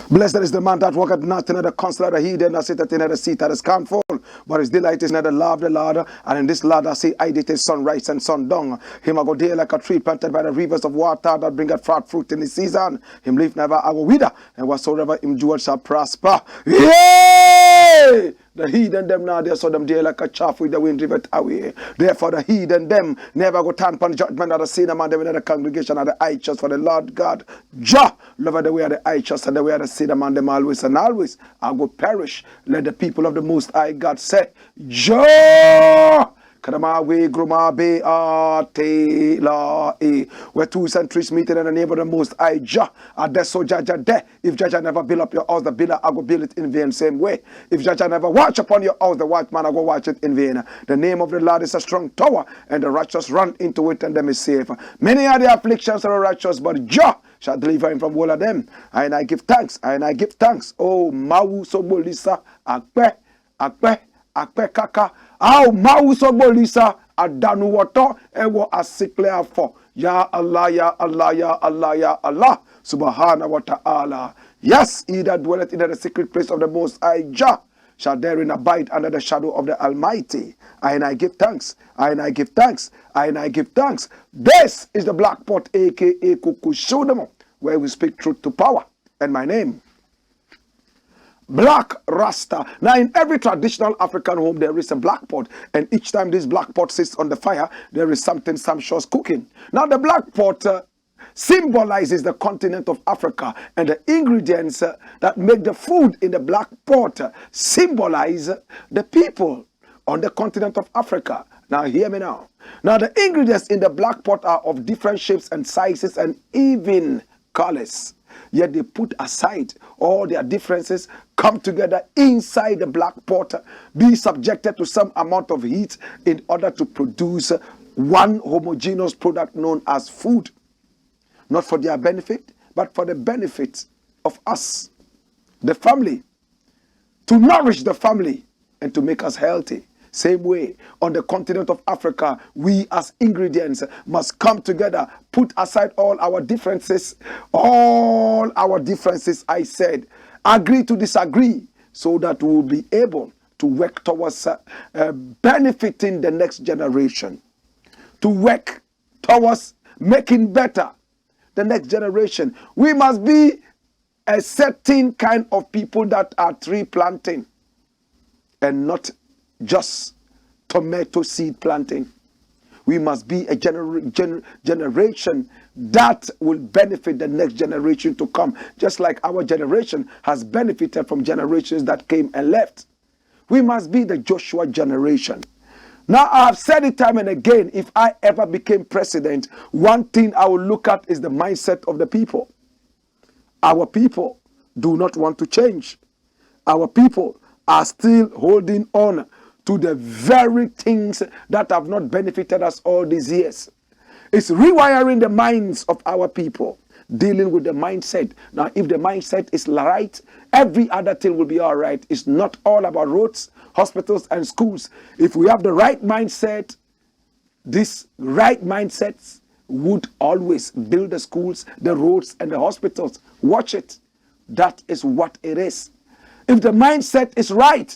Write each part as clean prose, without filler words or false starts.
Blessed is the man that walketh not in the counsel of the heathen, that sitteth in the seat that is scornful, but his delight is in the law of the Lord. And in this law that say, I did his sunrise and sundown. Him I go there like a tree planted by the rivers of water, that bringeth forth fruit in his season. Him leaf never I go wither, and whatsoever him doeth shall prosper. Yay! The heathen them now there, so them there like a chaff with the wind driven away. Therefore the heathen them never go turn upon judgment of the sinner man, them in the congregation of the righteous, for the Lord God Jah love the way of the righteous and the way of the sinner man, them always and always I go perish. Let the people of the Most High God say, Jah! Kadamawe Grumabe Ate La E. Where two centuries meeting in the name of the Most High Jah. Ade so Jaja de. If Jaja never build up your house, the builder I go build it in vain. Same way. If Jaja never watch upon your house, the watchman I go watch it in vain. The name of the Lord is a strong tower, and the righteous run into it, and them is safe. Many are the afflictions of the righteous, but Jah shall deliver him from all of them. And I give thanks. And I give thanks. Oh, Mawu Sobolisa Akpe Akpe Akpe Kaka. Aw Mawu Sobolisa Adanu Wato Ewo Asikle for Ya Allah, Ya Allah, Ya Allah, Ya Allah, Subhanahu wa ta'ala. Yes, he that dwelleth in the secret place of the Most High Jah shall therein abide under the shadow of the Almighty. And I give thanks. And I give thanks. And I give thanks. This is the Black Pot, aka Kukushudamo, where we speak truth to power. And my name, Blakk Rasta. Now, in every traditional African home, there is a black pot, and each time this black pot sits on the fire, there is something sumptuous cooking. Now, the black pot symbolizes the continent of Africa, and the ingredients that make the food in the black pot symbolize the people on the continent of Africa. Now, hear me now. Now, the ingredients in the black pot are of different shapes and sizes and even colors. Yet they put aside all their differences, come together inside the black pot, be subjected to some amount of heat in order to produce one homogeneous product known as food. Not for their benefit, but for the benefit of us, the family, to nourish the family and to make us healthy. Same way, on the continent of Africa, we as ingredients must come together, put aside all our differences, I said, agree to disagree, so that we will be able to work towards benefiting the next generation, to work towards making better the next generation. We must be a certain kind of people that are tree planting and not just tomato seed planting. We must be a generation that will benefit the next generation to come, just like our generation has benefited from generations that came and left. We must be the Joshua generation. Now, I have said it time and again, if I ever became president, one thing I will look at is the mindset of the people. Our people do not want to change. Our people are still holding on to the very things that have not benefited us all these years. It's rewiring the minds of our people, dealing with the mindset. Now, if the mindset is right, every other thing will be all right. It's not all about roads, hospitals, and schools. If we have the right mindset, these right mindsets would always build the schools, the roads, and the hospitals. Watch it. That is what it is. If the mindset is right,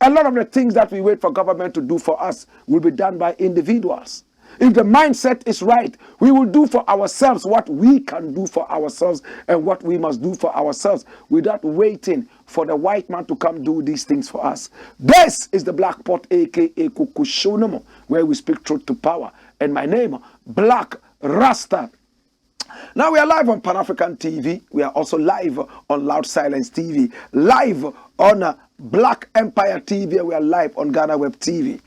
a lot of the things that we wait for government to do for us will be done by individuals. If the mindset is right, we will do for ourselves what we can do for ourselves and what we must do for ourselves without waiting for the white man to come do these things for us. This is the Black Pot, aka Kukushonomo, where we speak truth to power. And my name, Blakk Rasta. Now we are live on Pan-African TV. We are also live on Loud Silence TV, live on Black Empire TV. We are live on Ghana Web TV.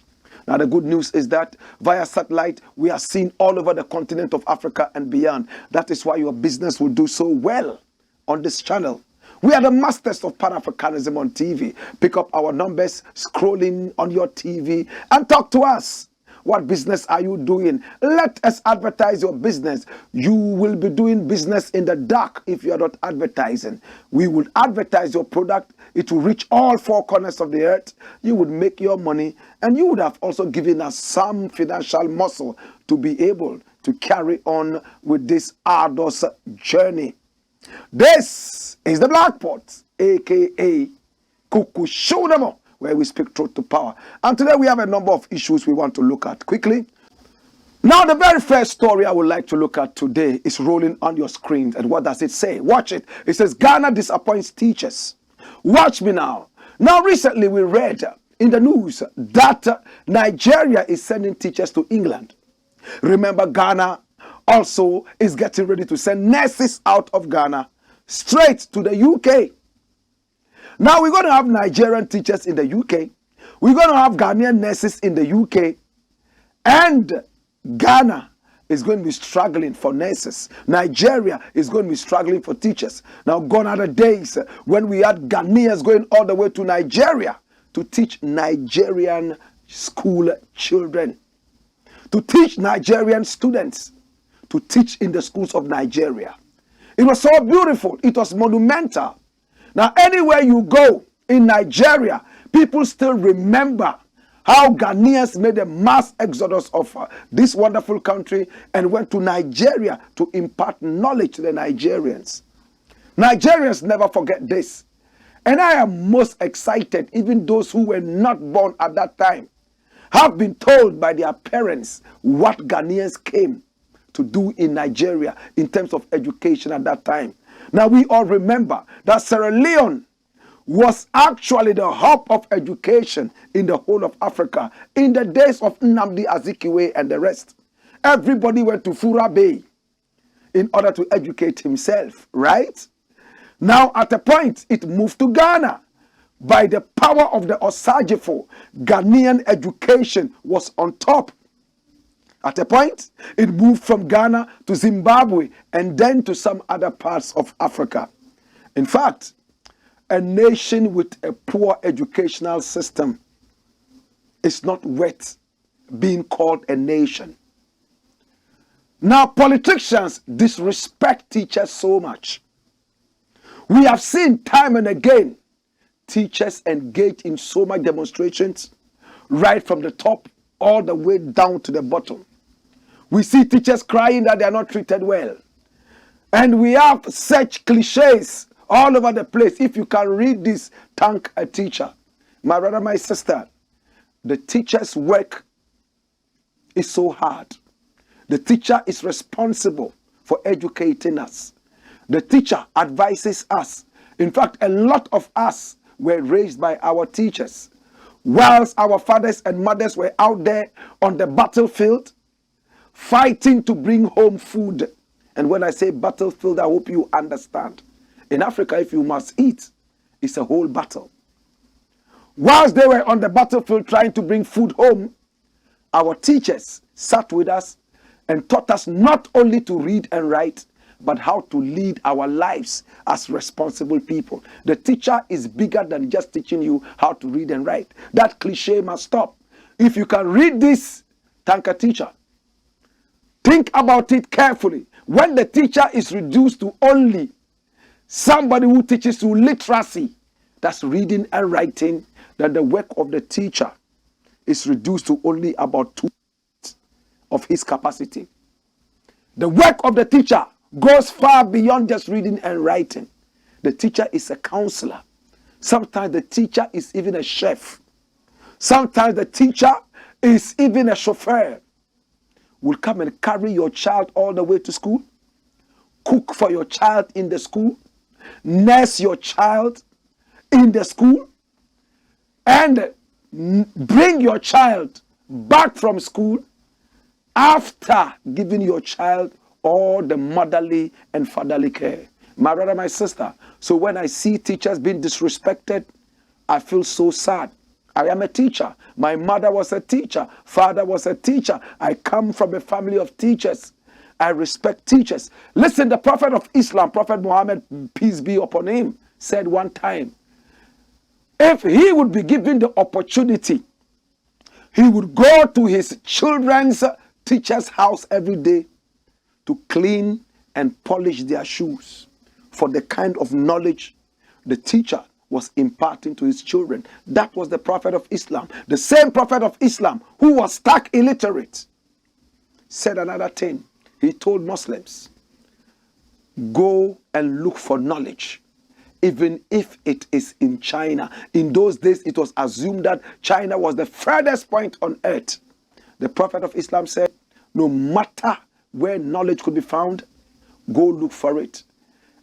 Now the good news is that via satellite, we are seen all over the continent of Africa and beyond. That is why your business will do so well on this channel. We are the masters of Pan-Africanism on TV. Pick up our numbers, scrolling on your TV, and talk to us. What business are you doing? Let us advertise your business. You will be doing business in the dark if you are not advertising. We will advertise your product. It will reach all four corners of the earth. You would make your money, and you would have also given us some financial muscle to be able to carry on with this arduous journey. This is the Black Pot, aka Kukushonomo, where we speak truth to power. And today we have a number of issues we want to look at quickly. Now, the very first story I would like to look at today is rolling on your screen. And what does it say? Watch it. It says, Ghana disappoints teachers. Watch me now. Now, recently we read in the news that Nigeria is sending teachers to England. Remember, Ghana also is getting ready to send nurses out of Ghana straight to the UK. Now we're going to have Nigerian teachers in the UK. We're going to have Ghanaian nurses in the UK. And Ghana is going to be struggling for nurses. Nigeria is going to be struggling for teachers. Now, gone are the days when we had Ghanaians going all the way to Nigeria to teach Nigerian school children, to teach Nigerian students, to teach in the schools of Nigeria. It was so beautiful. It was monumental. Now, anywhere you go in Nigeria, people still remember how Ghanaians made a mass exodus of this wonderful country and went to Nigeria to impart knowledge to the Nigerians. Nigerians never forget this. And I am most excited, even those who were not born at that time have been told by their parents what Ghanaians came to do in Nigeria in terms of education at that time. Now we all remember that Sierra Leone was actually the hub of education in the whole of Africa in the days of Nnamdi Azikiwe and the rest. Everybody went to Fura Bay in order to educate himself, right? Now at a point it moved to Ghana. By the power of the Osagefo, Ghanaian education was on top. At a point, it moved from Ghana to Zimbabwe and then to some other parts of Africa. In fact, a nation with a poor educational system is not worth being called a nation. Now, politicians disrespect teachers so much. We have seen time and again teachers engage in so much demonstrations, right from the top all the way down to the bottom. We see teachers crying that they are not treated well. And we have such cliches all over the place. If you can read this, thank a teacher. My brother, my sister, the teacher's work is so hard. The teacher is responsible for educating us. The teacher advises us. In fact, a lot of us were raised by our teachers. Whilst our fathers and mothers were out there on the battlefield, fighting to bring home food. And when I say battlefield, I hope you understand. In Africa, if you must eat, it's a whole battle. Whilst they were on the battlefield trying to bring food home, our teachers sat with us and taught us not only to read and write, but how to lead our lives as responsible people. The teacher is bigger than just teaching you how to read and write. That cliche must stop. If you can read this, thank a teacher. Think about it carefully. When the teacher is reduced to only somebody who teaches you literacy, that's reading and writing, then the work of the teacher is reduced to only about 2% of his capacity. The work of the teacher goes far beyond just reading and writing. The teacher is a counselor. Sometimes the teacher is even a chef. Sometimes the teacher is even a chauffeur. will come and carry your child all the way to school, cook for your child in the school, nurse your child in the school, and bring your child back from school after giving your child all the motherly and fatherly care. My brother, my sister, so when I see teachers being disrespected, I feel so sad. I am a teacher. My mother was a teacher. Father was a teacher. I come from a family of teachers. I respect teachers. Listen, the Prophet of Islam, Prophet Muhammad, peace be upon him, said one time, if he would be given the opportunity, he would go to his children's teacher's house every day to clean and polish their shoes for the kind of knowledge the teacher was imparting to his children. That was the Prophet of Islam. The same Prophet of Islam who was stark illiterate said another thing. He told Muslims, go and look for knowledge, even if it is in China. In those days, it was assumed that China was the furthest point on earth. The Prophet of Islam said, no matter where knowledge could be found, go look for it.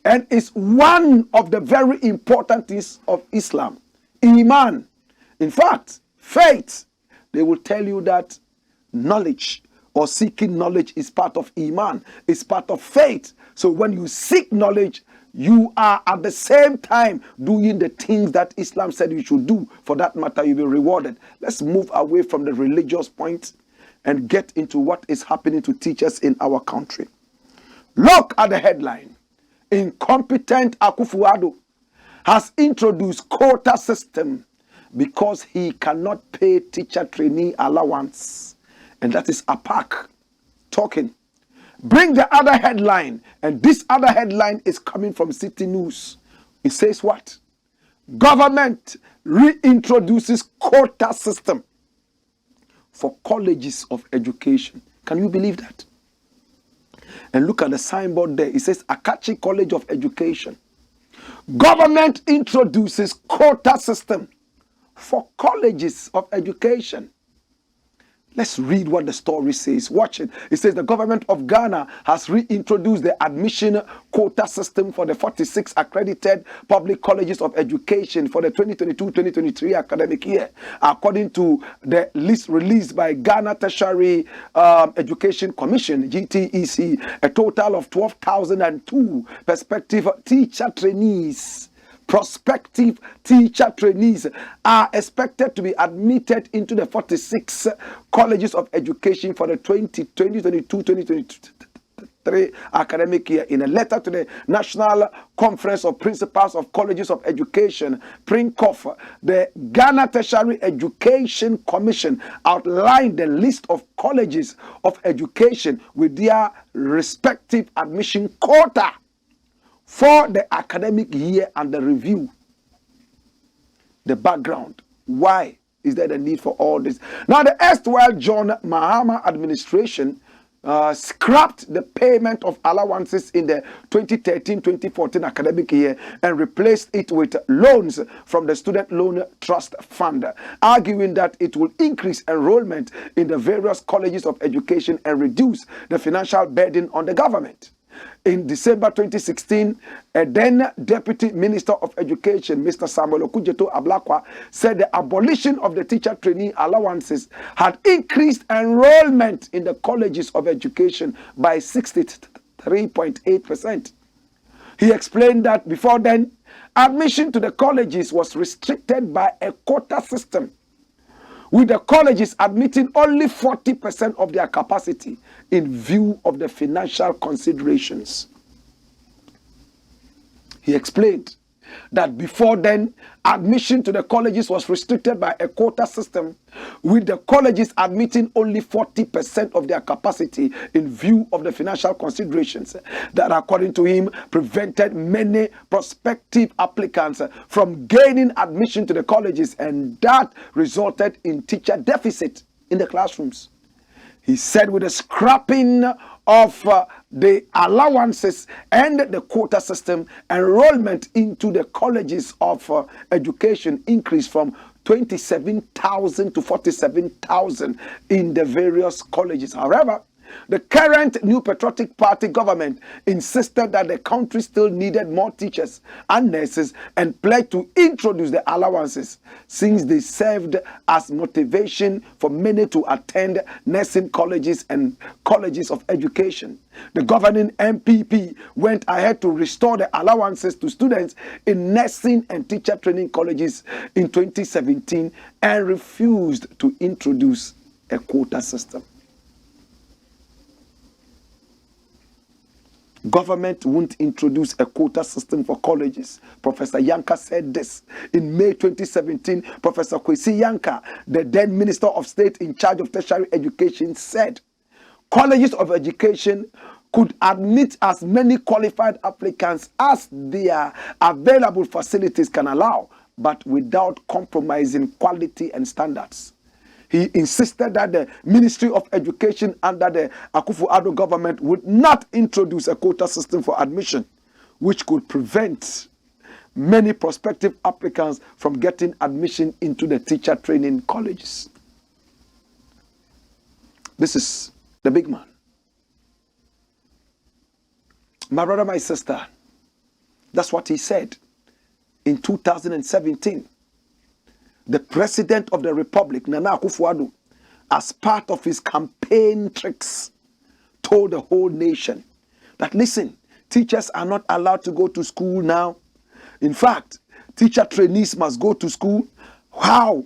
And it's one of the very important things of Islam. Iman. In fact, faith. They will tell you that knowledge or seeking knowledge is part of Iman. It's part of faith. So when you seek knowledge, you are at the same time doing the things that Islam said you should do. For that matter, you'll be rewarded. Let's move away from the religious point and get into what is happening to teachers in our country. Look at the headline. Incompetent AKUFO-ADDO has introduced quota system because he cannot pay teacher trainee allowance. And that is APAC talking. Bring the other headline. And this other headline is coming from City News. It says what? Government reintroduces quota system for colleges of education. Can you believe that? And look at the signboard there. It says Akachi College of Education. Government introduces quota system for colleges of education. Let's read what the story says. Watch it. It says the government of Ghana has reintroduced the admission quota system for the 46 accredited public colleges of education for the 2022-2023 academic year. According to the list released by Ghana Tertiary Education Commission, GTEC, a total of 12,002 prospective teacher trainees are expected to be admitted into the 46 colleges of education for the 2022-2023 academic year. In a letter to the National Conference of Principals of Colleges of Education, PRINCOF, the Ghana Tertiary Education Commission outlined the list of colleges of education with their respective admission quota for the academic year and the review. The background. Why is there the need for all this? Now, the erstwhile John Mahama administration scrapped the payment of allowances in the 2013-2014 academic year and replaced it with loans from the Student Loan Trust Fund, arguing that it will increase enrollment in the various colleges of education and reduce the financial burden on the government. In December 2016, a then Deputy Minister of Education, Mr. Samuel Blakk, said the abolition of the teacher trainee allowances had increased enrollment in the colleges of education by 63.8%. He explained that before then, admission to the colleges was restricted by a quota system, with the colleges admitting only 40% of their capacity in view of the financial considerations. He explained that before then, admission to the colleges was restricted by a quota system, with the colleges admitting only 40% of their capacity in view of the financial considerations that, according to him, prevented many prospective applicants from gaining admission to the colleges, and that resulted in teacher deficit in the classrooms. He said with the scrapping of the allowances and the quota system, enrollment into the colleges of education increased from 27,000 to 47,000 in the various colleges. However, The current New Patriotic Party government insisted that the country still needed more teachers and nurses and pledged to introduce the allowances since they served as motivation for many to attend nursing colleges and colleges of education. The governing MPP went ahead to restore the allowances to students in nursing and teacher training colleges in 2017 and refused to introduce a quota system. Government won't introduce a quota system for colleges. Professor Yanka said this in May 2017. Professor Kwesi Yanka, the then Minister of State in charge of tertiary education, said colleges of education could admit as many qualified applicants as their available facilities can allow, but without compromising quality and standards. He insisted that the Ministry of Education under the AKUFO-ADDO government would not introduce a quota system for admission, which could prevent many prospective applicants from getting admission into the teacher training colleges. This is the big man. My brother, my sister, that's what he said in 2017. The President of the Republic, Nana Akufo-Addo, as part of his campaign tricks, told the whole nation that, listen, teachers are not allowed to go to school now. In fact, teacher trainees must go to school. How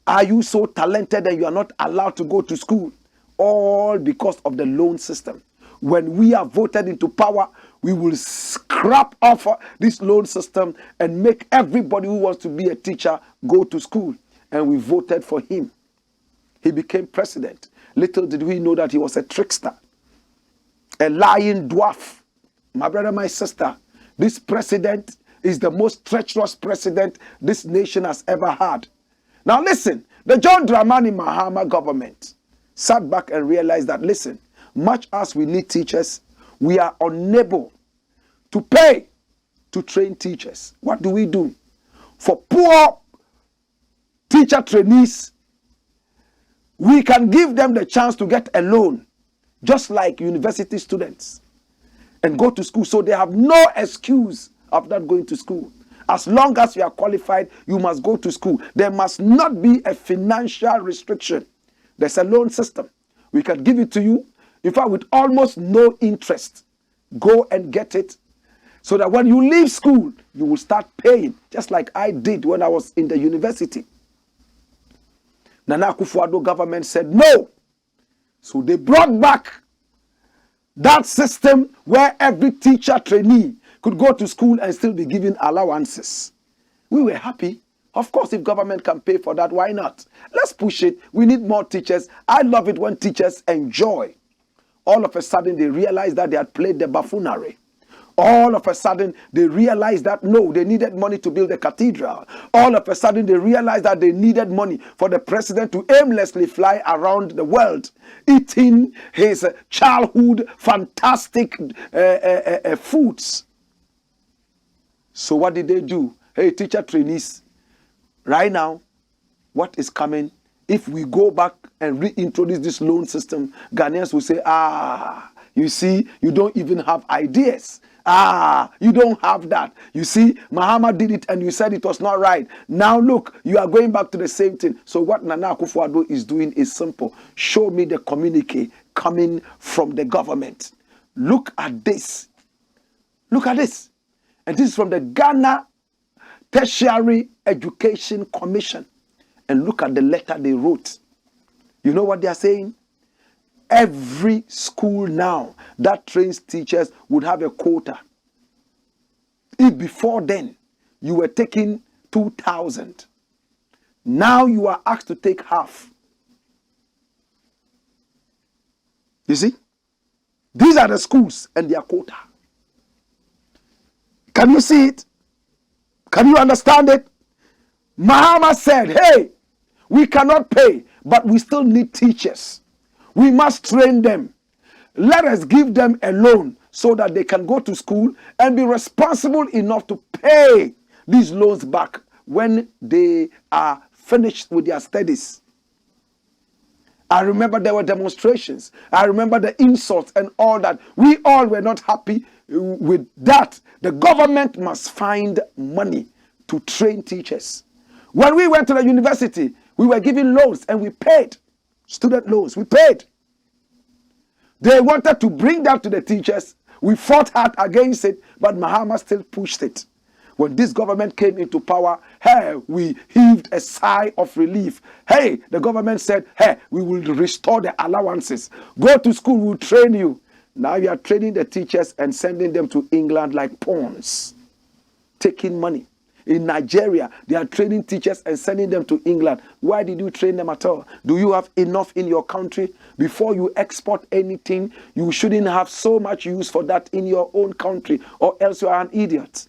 are you so talented and you are not allowed to go to school? All because of the loan system. When we are voted into power, we will scrap off this loan system and make everybody who wants to be a teacher go to school. And we voted for him. He became president. Little did we know that he was a trickster, a lying dwarf. My brother, my sister, this president is the most treacherous president this nation has ever had. Now listen, the John Dramani Mahama government sat back and realized that, listen, much as we need teachers, we are unable to pay to train teachers. What do we do? For poor teacher trainees, we can give them the chance to get a loan, just like university students, and go to school. So they have no excuse of not going to school. As long as you are qualified, you must go to school. There must not be a financial restriction. There's a loan system. We can give it to you, in fact, with almost no interest. Go and get it, so that when you leave school, you will start paying, just like I did when I was in the university. Nana Akufo-Addo government said no. So they brought back that system where every teacher trainee could go to school and still be given allowances. We were happy. Of course, if government can pay for that, why not? Let's push it. We need more teachers. I love it when teachers enjoy. All of a sudden, they realized that they had played the buffoonery. All of a sudden, they realized that, no, they needed money to build a cathedral. All of a sudden, they realized that they needed money for the president to aimlessly fly around the world, eating his childhood fantastic foods. So what did they do? Hey, teacher trainees, right now, what is coming? If we go back and reintroduce this loan system, Ghanaians will say, you see, you don't even have ideas. You don't have that. You see, Mahama did it and you said it was not right. Now look, you are going back to the same thing. So what Nana Akufo-Addo is doing is simple. Show me the communique coming from the government. Look at this. Look at this. And this is from the Ghana Tertiary Education Commission. And look at the letter they wrote. You know what they are saying? Every school now that trains teachers would have a quota. If before then you were taking 2,000, now you are asked to take half. You see? These are the schools and their quota. Can you see it? Can you understand it? Mahama said, hey, we cannot pay, but we still need teachers. We must train them. Let us give them a loan so that they can go to school and be responsible enough to pay these loans back when they are finished with their studies. I remember there were demonstrations. I remember the insults and all that. We all were not happy with that. The government must find money to train teachers. When we went to the university, we were given loans and we paid. Student loans, we paid. They wanted to bring that to the teachers. We fought hard against it, but Mahama still pushed it. When this government came into power, hey, we heaved a sigh of relief. Hey, the government said, hey, we will restore the allowances. Go to school, we'll train you. Now you are training the teachers and sending them to England like pawns, taking money. In Nigeria, they are training teachers and sending them to England. Why did you train them at all? Do you have enough in your country? Before you export anything, you shouldn't have so much use for that in your own country, or else you are an idiot.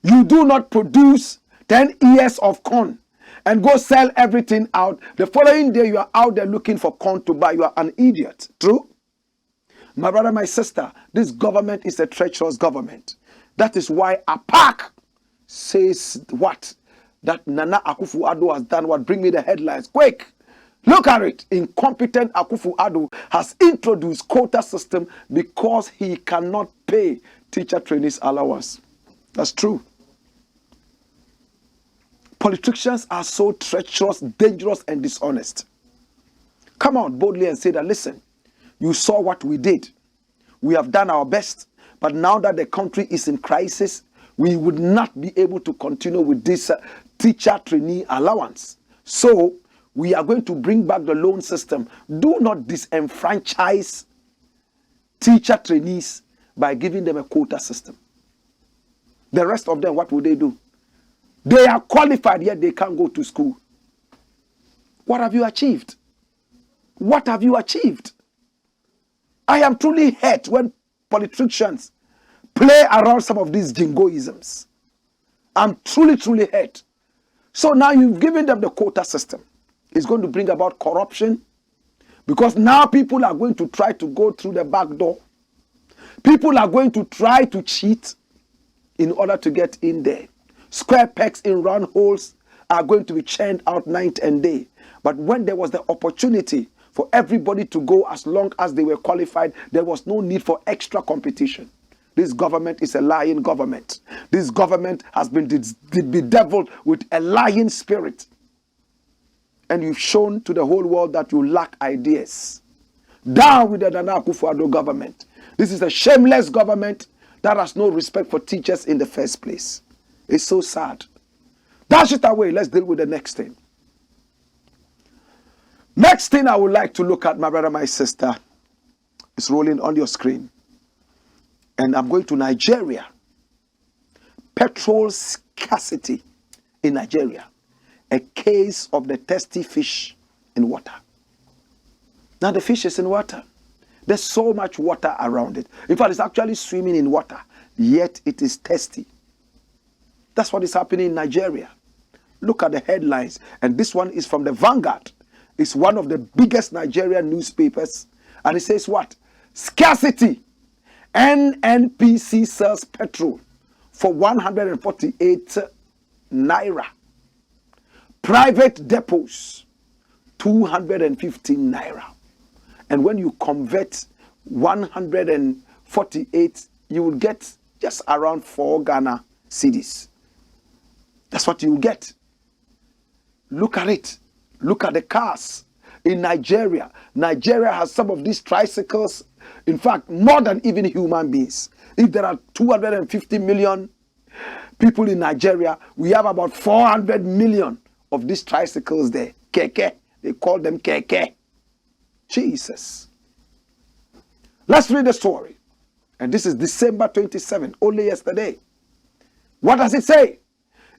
You do not produce 10 ears of corn and go sell everything out. The following day, you are out there looking for corn to buy. You are an idiot. True? My brother, my sister, this government is a treacherous government. That is why APAC says what? That Nana Akufo-Addo has done what? Bring me the headlines. Quick! Look at it. Incompetent Akufo-Addo has introduced quota system because he cannot pay teacher trainees allowance. That's true. Politicians are so treacherous, dangerous, and dishonest. Come out boldly and say that, listen, you saw what we did. We have done our best. But now that the country is in crisis, we would not be able to continue with this teacher trainee allowance. So we are going to bring back the loan system. Do not disenfranchise teacher trainees by giving them a quota system. The rest of them, what will they do? They are qualified, yet they can't go to school. What have you achieved? What have you achieved? I am truly hurt when politicians play around some of these jingoisms. I'm truly, truly hurt. So now you've given them the quota system. It's going to bring about corruption, because now people are going to try to go through the back door. People are going to try to cheat in order to get in there. Square pegs in round holes are going to be churned out night and day. But when there was the opportunity for everybody to go as long as they were qualified, there was no need for extra competition. This government is a lying government. This government has been bedeviled with a lying spirit. And you've shown to the whole world that you lack ideas. Down with the Nana Akufo-Addo government. This is a shameless government that has no respect for teachers in the first place. It's so sad. Dash it away. Let's deal with the next thing. Next thing I would like to look at, my brother, my sister, is rolling on your screen. And I'm going to Nigeria. Petrol scarcity in Nigeria. A case of the thirsty fish in water. Now the fish is in water. There's so much water around it. In fact, it's actually swimming in water, yet it is thirsty. That's what is happening in Nigeria. Look at the headlines. And this one is from the Vanguard. It's one of the biggest Nigerian newspapers. And it says what? Scarcity. NNPC sells petrol for 148 naira. Private depots, 215 naira. And when you convert 148, you will get just around 4 Ghana cedis. That's what you will get. Look at it. Look at the cars in Nigeria. Nigeria has some of these tricycles, in fact, more than even human beings. If there are 250 million people in Nigeria, we have about 400 million of these tricycles there. Keke. They call them keke. Jesus. Let's read the story. And this is December 27, only yesterday. What does it say?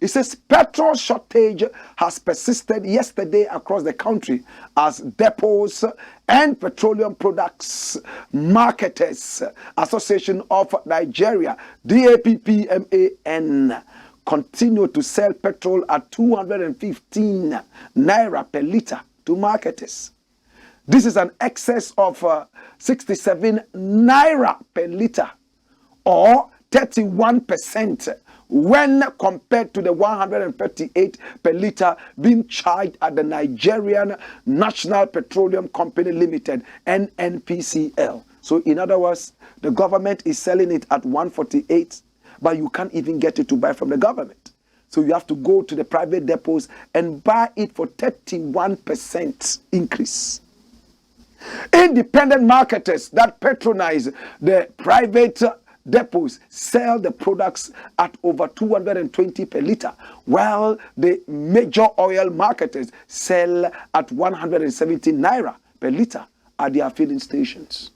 It says petrol shortage has persisted yesterday across the country as depots and petroleum products marketers Association of Nigeria, DAPPMAN, continue to sell petrol at 215 naira per liter to marketers. This is an excess of 67 naira per liter, or 31% when compared to the 138 per litre being charged at the Nigerian National Petroleum Company Limited, NNPCL. So in other words, the government is selling it at 148, but you can't even get it to buy from the government. So you have to go to the private depots and buy it for 31% increase. Independent marketers that patronize the private depots sell the products at over 220 per litre, while the major oil marketers sell at 170 naira per litre at their filling stations.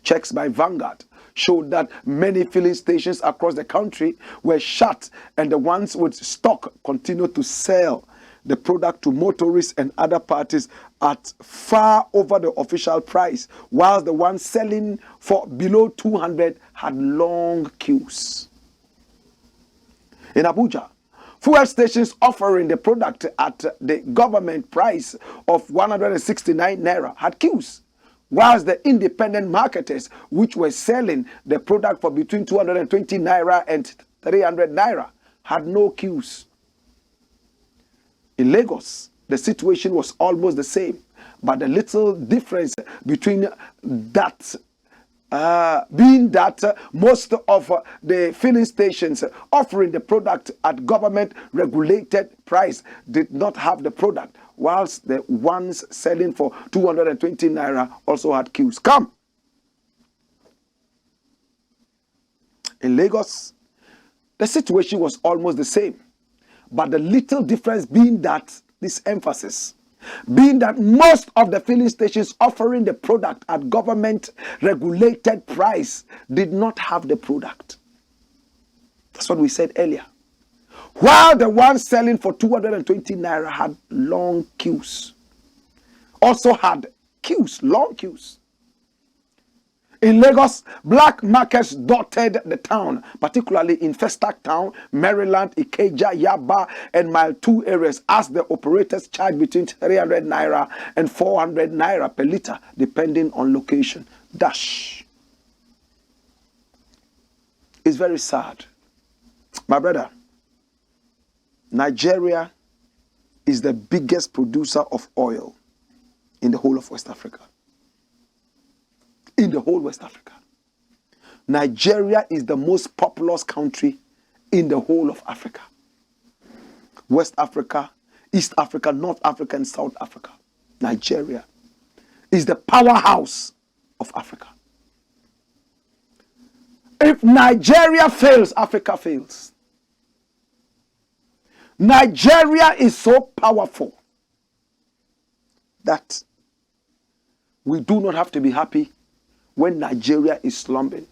Checks by Vanguard showed that many filling stations across the country were shut, and the ones with stock continued to sell the product to motorists and other parties at far over the official price, whilst the ones selling for below 200 had long queues. In Abuja, fuel stations offering the product at the government price of 169 naira had queues, whilst the independent marketers, which were selling the product for between 220 naira and 300 naira, had no queues. In Lagos, the situation was almost the same, but the little difference between that being that most of the filling stations offering the product at government regulated price did not have the product, whilst the ones selling for 220 naira also had queues. Come. In Lagos, the situation was almost the same, but the little difference being that this emphasis being that most of the filling stations offering the product at government regulated price did not have the product. That's what we said earlier. While the ones selling for 220 naira had long queues, also had queues, long queues. In Lagos, black markets dotted the town, particularly in Festac Town, Maryland, Ikeja, Yaba, and Mile 2 areas, as the operators charge between 300 naira and 400 naira per litre, depending on location. Dash. It's very sad. My brother, Nigeria is the biggest producer of oil in the whole of West Africa. In the whole West Africa. Nigeria is the most populous country in the whole of Africa. West Africa, East Africa, North Africa, and South Africa. Nigeria is the powerhouse of Africa. If Nigeria fails, Africa fails. Nigeria is so powerful that we do not have to be happy when Nigeria is slumping.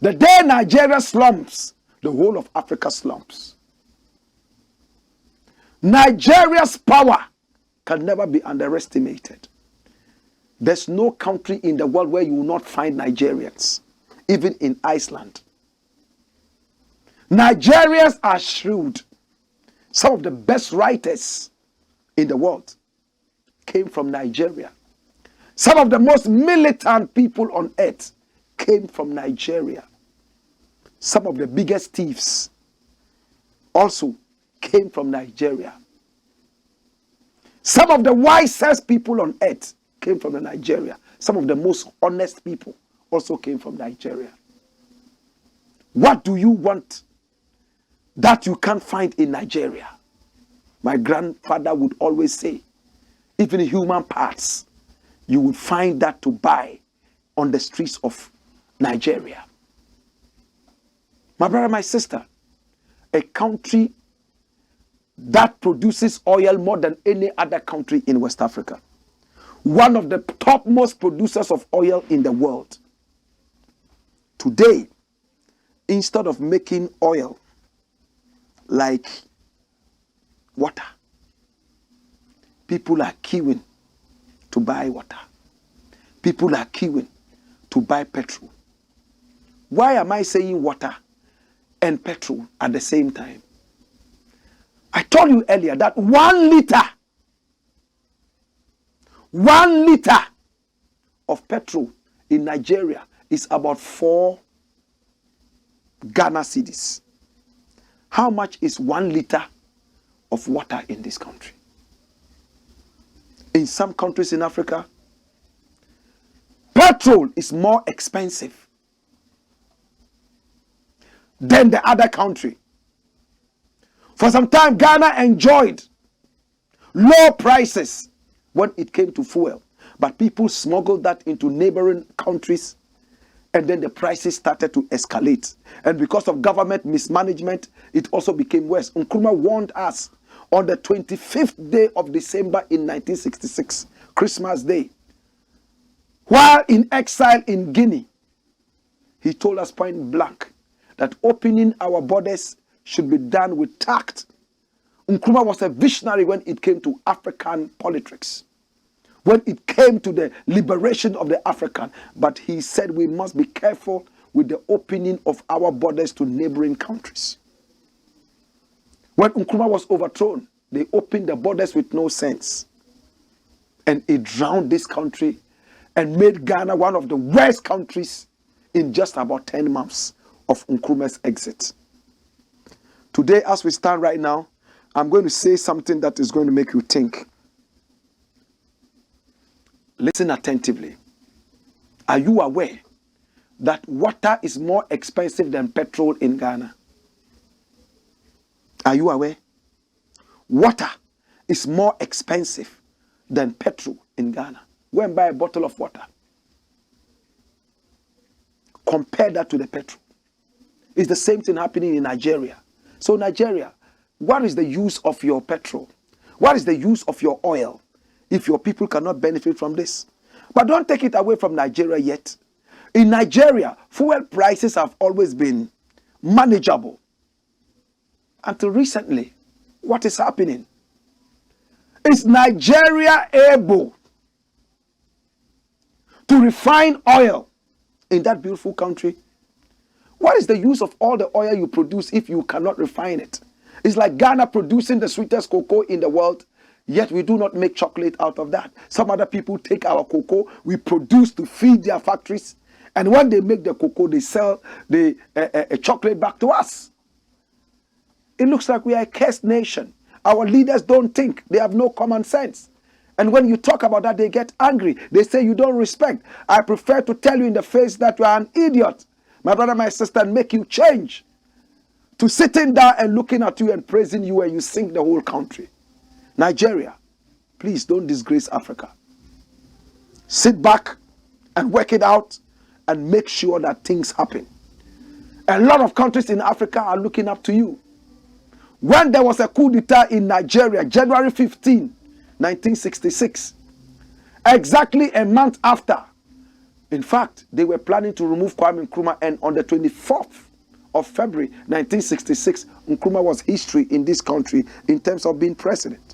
The day Nigeria slumps, the whole of Africa slumps. Nigeria's power can never be underestimated. There's no country in the world where you will not find Nigerians, even in Iceland. Nigerians are shrewd. Some of the best writers in the world came from Nigeria. Some of the most militant people on earth came from Nigeria. Some of the biggest thieves also came from Nigeria. Some of the wisest people on earth came from Nigeria. Some of the most honest people also came from Nigeria. What do you want that you can't find in Nigeria? My grandfather would always say, even human parts, you would find that to buy on the streets of Nigeria. My brother, my sister, a country that produces oil more than any other country in West Africa. One of the topmost producers of oil in the world. Today, instead of making oil like water, people are queuing to buy water. People are queuing to buy petrol. Why am I saying water and petrol at the same time? I told you earlier that 1 liter of petrol in Nigeria is about 4 Ghana cedis. How much is 1 liter of water in this country? In some countries in Africa, petrol is more expensive than the other country. For some time, Ghana enjoyed low prices when it came to fuel. But people smuggled that into neighboring countries, and then the prices started to escalate. And because of government mismanagement, it also became worse. Nkrumah warned us on the 25th day of December in 1966, Christmas Day, while in exile in Guinea. He told us point blank that opening our borders should be done with tact. Nkrumah was a visionary when it came to African politics, when it came to the liberation of the African. But he said we must be careful with the opening of our borders to neighboring countries. When Nkrumah was overthrown, they opened the borders with no sense. And it drowned this country and made Ghana one of the worst countries in just about 10 months of Nkrumah's exit. Today, as we stand right now, I'm going to say something that is going to make you think. Listen attentively. Are you aware that water is more expensive than petrol in Ghana? Are you aware? Water is more expensive than petrol in Ghana. Go and buy a bottle of water. Compare that to the petrol. It's the same thing happening in Nigeria. So Nigeria, what is the use of your petrol? What is the use of your oil if your people cannot benefit from this? But don't take it away from Nigeria yet. In Nigeria, fuel prices have always been manageable. Until recently, what is happening? Is Nigeria able to refine oil in that beautiful country? What is the use of all the oil you produce if you cannot refine it? It's like Ghana producing the sweetest cocoa in the world, yet we do not make chocolate out of that. Some other people take our cocoa, we produce to feed their factories, and when they make the cocoa, they sell the chocolate back to us. It looks like we are a cursed nation. Our leaders don't think. They have no common sense. And when you talk about that, they get angry. They say you don't respect. I prefer to tell you in the face that you are an idiot, my brother, my sister, and make you change, to sitting down and looking at you and praising you, and you sink the whole country. Nigeria, please don't disgrace Africa. Sit back and work it out and make sure that things happen. A lot of countries in Africa are looking up to you. When there was a coup d'etat in Nigeria, January 15, 1966, exactly a month after, in fact, they were planning to remove Kwame Nkrumah, and on the 24th of February 1966, Nkrumah was history in this country in terms of being president.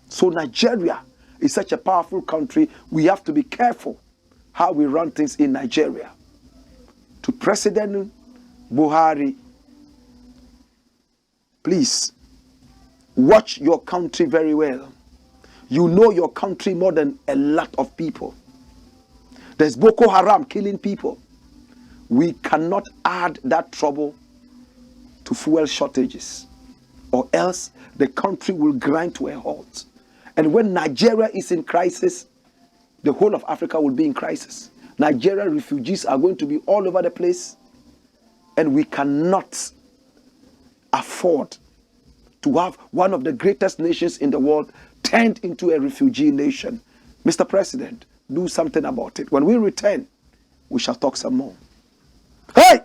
So Nigeria is such a powerful country. We have to be careful how we run things in Nigeria. To President Buhari, please watch your country very well. You know your country more than a lot of people. There's Boko Haram killing people. We cannot add that trouble to fuel shortages, or else the country will grind to a halt. And when Nigeria is in crisis, the whole of Africa will be in crisis. Nigerian refugees are going to be all over the place, and we cannot afford to have one of the greatest nations in the world turned into a refugee nation. Mr. President, do something about it. When we return, we shall talk some more. Hey!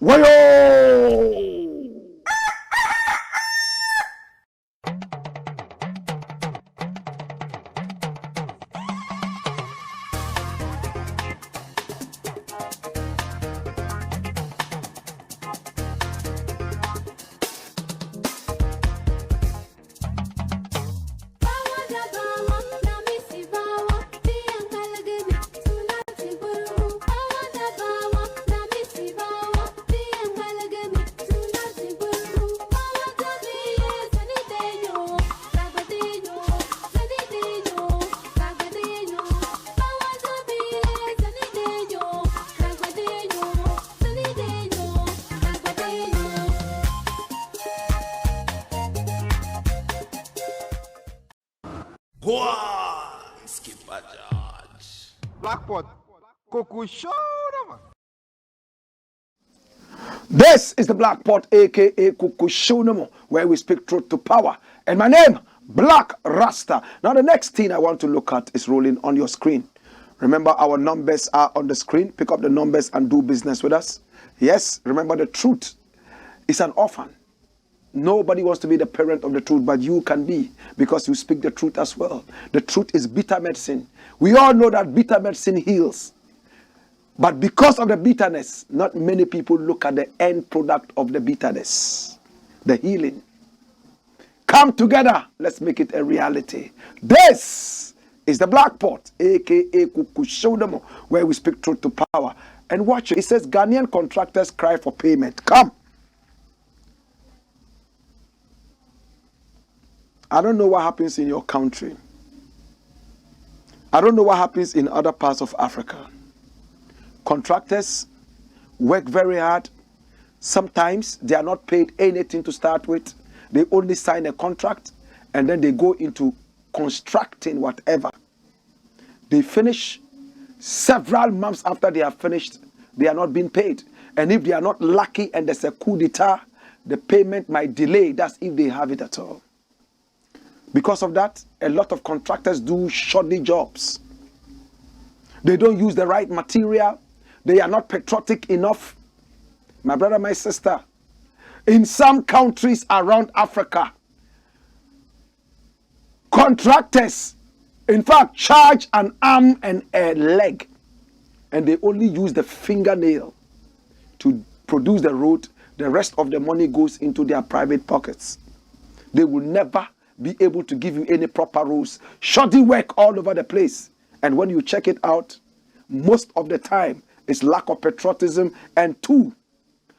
Wayo! Go on, Skipper George. Blackpot, Cuckoo Show, man. This is the Blakk Pot, aka Kukushunamo, where we speak truth to power. And my name, Blakk Rasta. Now the next thing I want to look at is rolling on your screen. Remember, our numbers are on the screen. Pick up the numbers and do business with us. Yes, remember the truth is an orphan. Nobody wants to be the parent of the truth, but you can be, because you speak the truth as well. The truth is bitter medicine. We all know that bitter medicine heals. But because of the bitterness, not many people look at the end product of the bitterness, the healing. Come together, let's make it a reality. This is the Blakk Pot, aka Kukushodamo, where we speak truth to power. And watch it. It says Ghanaian contractors cry for payment. Come. I don't know what happens in your country. I don't know what happens in other parts of Africa. Contractors work very hard. Sometimes they are not paid anything to start with. They only sign a contract and then they go into constructing whatever. They finish several months after they have finished. They are not being paid. And if they are not lucky and there's a coup d'etat, the payment might delay. That's if they have it at all. Because of that, a lot of contractors do shoddy jobs. They don't use the right material. They are not patriotic enough. My brother, my sister, in some countries around Africa, contractors, in fact, charge an arm and a leg, and they only use the fingernail to produce the road. The rest of the money goes into their private pockets. They will never be able to give you any proper rules. Shoddy work all over the place. And when you check it out, most of the time, it's lack of patriotism, and two,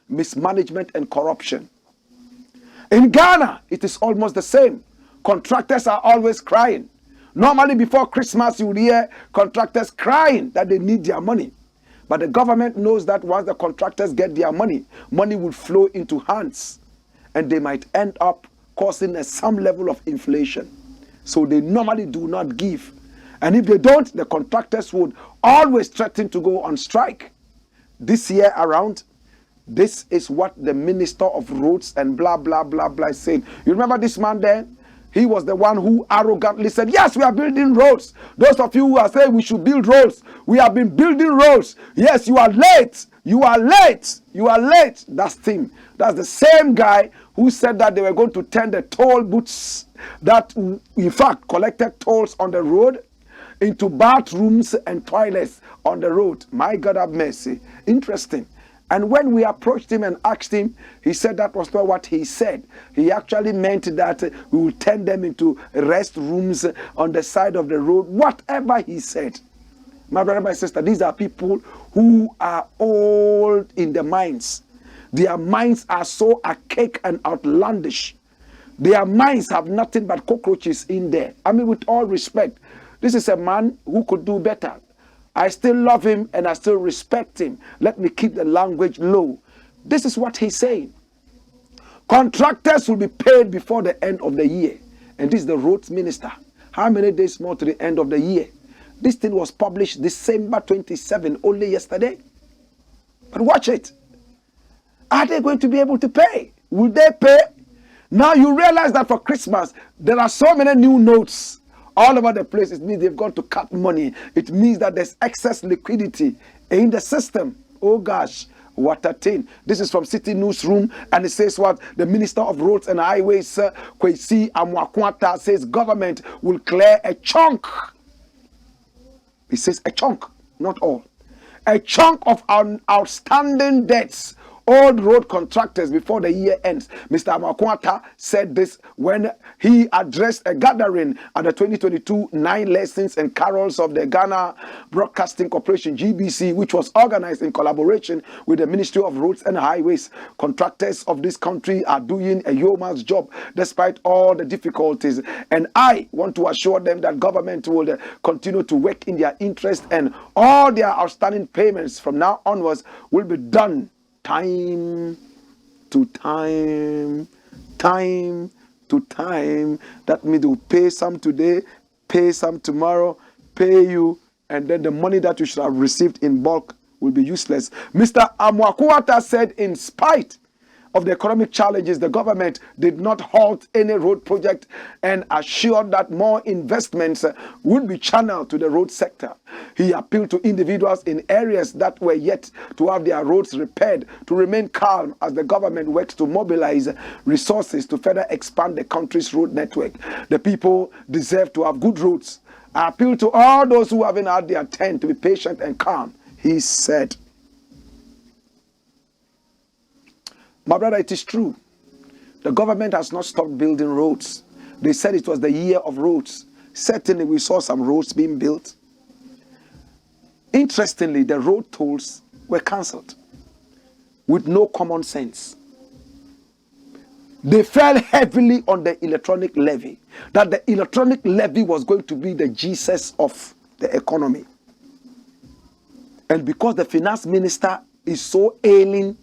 mismanagement and corruption. In Ghana, it is almost the same. Contractors are always crying. Normally before Christmas, you will hear contractors crying that they need their money. But the government knows that once the contractors get their money, money will flow into hands, and they might end up causing some level of inflation. So they normally do not give. And if they don't, the contractors would always threaten to go on strike. This year around, this is what the Minister of Roads and blah, blah, blah, blah is saying. You remember this man there? He was the one who arrogantly said, yes, we are building roads. Those of you who are saying we should build roads, we have been building roads. Yes, you are late. You are late. You are late. That's him. That's the same guy who said that they were going to turn the toll booths that, in fact, collected tolls on the road into bathrooms and toilets on the road. My God have mercy. Interesting. And when we approached him and asked him, he said that was not what he said. He actually meant that we will turn them into restrooms on the side of the road. Whatever he said. My brother, my sister, these are people who are old in their minds. Their minds are so archaic and outlandish. Their minds have nothing but cockroaches in there. I mean, with all respect, this is a man who could do better. I still love him and I still respect him. Let me keep the language low. This is what he's saying. Contractors will be paid before the end of the year. And this is the roads minister. How many days more to the end of the year? This thing was published December 27, only yesterday. But watch it. Are they going to be able to pay? Will they pay? Now you realize that for Christmas, there are so many new notes all over the place. It means they've got to cut money. It means that there's excess liquidity in the system. Oh gosh, what a thing. This is from City Newsroom, and it says what? The Minister of Roads and Highways, Kwesi Amwakwata, says government will clear a chunk. He says a chunk, not all. A chunk of our outstanding debts. Old road contractors before the year ends. Mr. Amakwata said this when he addressed a gathering at the 2022 9 Lessons and Carols of the Ghana Broadcasting Corporation, GBC, which was organized in collaboration with the Ministry of Roads and Highways. Contractors of this country are doing a yeoman's job despite all the difficulties. And I want to assure them that government will continue to work in their interest, and all their outstanding payments from now onwards will be done time to time. That means they will pay some today, pay some tomorrow, pay you, and then the money that you should have received in bulk will be useless. Mr. Amwakuata said in spite of the economic challenges, the government did not halt any road project and assured that more investments would be channeled to the road sector. He appealed to individuals in areas that were yet to have their roads repaired to remain calm as the government works to mobilize resources to further expand the country's road network. The people deserve to have good roads. I appeal to all those who haven't had their turn to be patient and calm, he said. My brother, it is true. The government has not stopped building roads. They said it was the year of roads. Certainly, we saw some roads being built. Interestingly, the road tolls were cancelled with no common sense. They fell heavily on the electronic levy, that the electronic levy was going to be the Jesus of the economy. And because the finance minister is so ailing,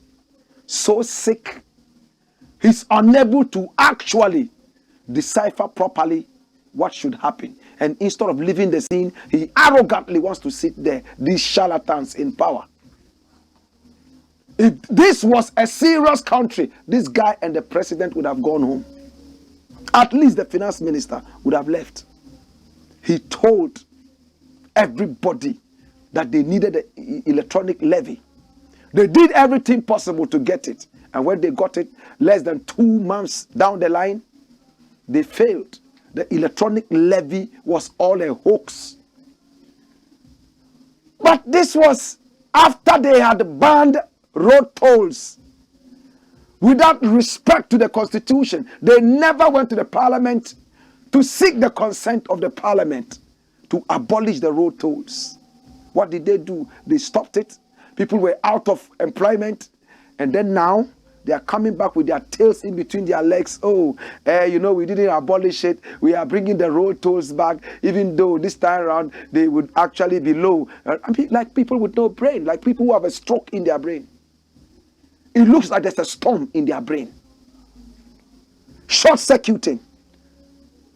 so sick, he's unable to actually decipher properly what should happen. And instead of leaving the scene, he arrogantly wants to sit there, these charlatans in power. If this was a serious country, this guy and the president would have gone home. At least the finance minister would have left. He told everybody that they needed the electronic levy. They did everything possible to get it. And when they got it, less than 2 months down the line, they failed. The electronic levy was all a hoax. But this was after they had banned road tolls. Without respect to the constitution, they never went to the parliament to seek the consent of the parliament to abolish the road tolls. What did they do? They stopped it. People were out of employment, and then now they are coming back with their tails in between their legs. Oh, we didn't abolish it. We are bringing the road tolls back, even though this time around they would actually be low. Like people with no brain, like people who have a stroke in their brain. It looks like there's a storm in their brain. Short-circuiting.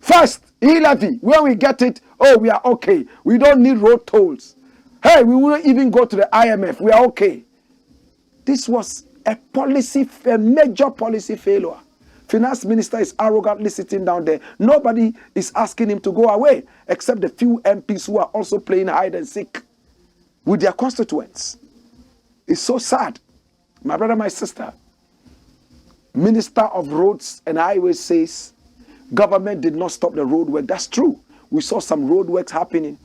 First, e-levy, when we get it, oh, we are okay. We don't need road tolls. Hey, we wouldn't even go to the IMF. We are okay. This was a major policy failure. Finance minister is arrogantly sitting down there. Nobody is asking him to go away, except the few MPs who are also playing hide and seek with their constituents. It's so sad. My brother, my sister, Minister of Roads and Highways says government did not stop the road work. That's true. We saw some road works happening,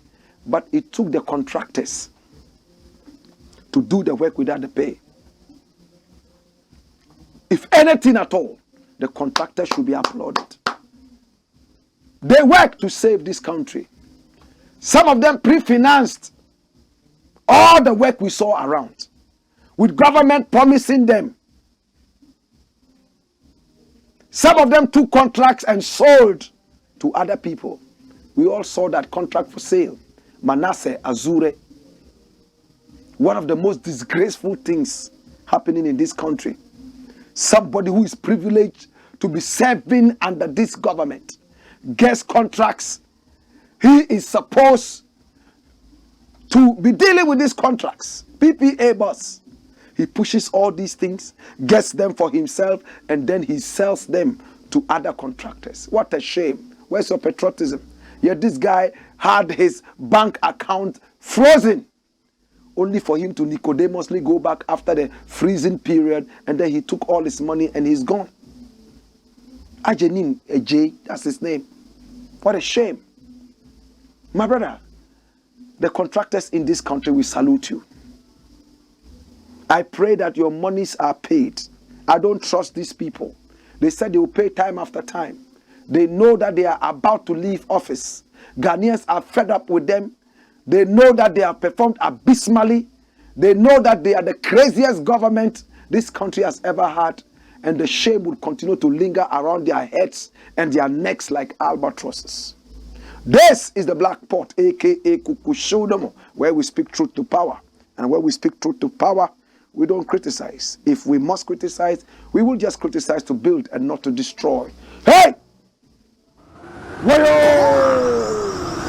but it took the contractors to do the work without the pay. If anything at all, the contractors should be applauded. They worked to save this country. Some of them pre-financed all the work we saw around, with government promising them. Some of them took contracts and sold to other people. We all saw that contract for sale. Manasseh Azure. One of the most disgraceful things happening in this country. Somebody who is privileged to be serving under this government gets contracts. He is supposed to be dealing with these contracts. PPA boss. He pushes all these things, gets them for himself, and then he sells them to other contractors. What a shame. Where's your patriotism? Yet this guy had his bank account frozen, only for him to Nicodemously go back after the freezing period, and then he took all his money and he's gone. Ajenin Ej, that's his name. What a shame. My brother, the contractors in this country, we salute you. I pray that your monies are paid. I don't trust these people. They said they will pay time after time. They know that they are about to leave office. Ghanaians are fed up with them. They know that they have performed abysmally. They know that they are the craziest government this country has ever had. And the shame will continue to linger around their heads and their necks like albatrosses. This is the Black Pot, aka Kukushodomo, where we speak truth to power. And where we speak truth to power, we don't criticize. If we must criticize, we will just criticize to build and not to destroy. Hey! Wayo!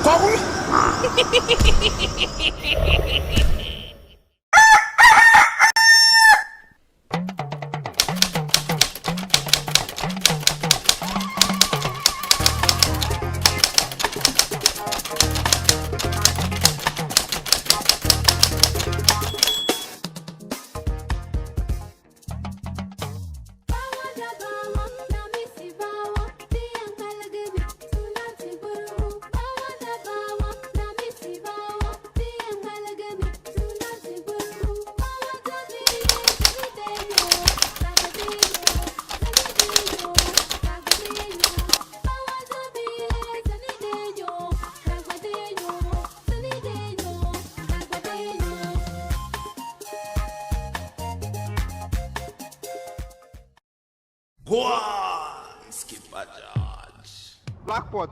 Go on, Skipper George. Blackpot.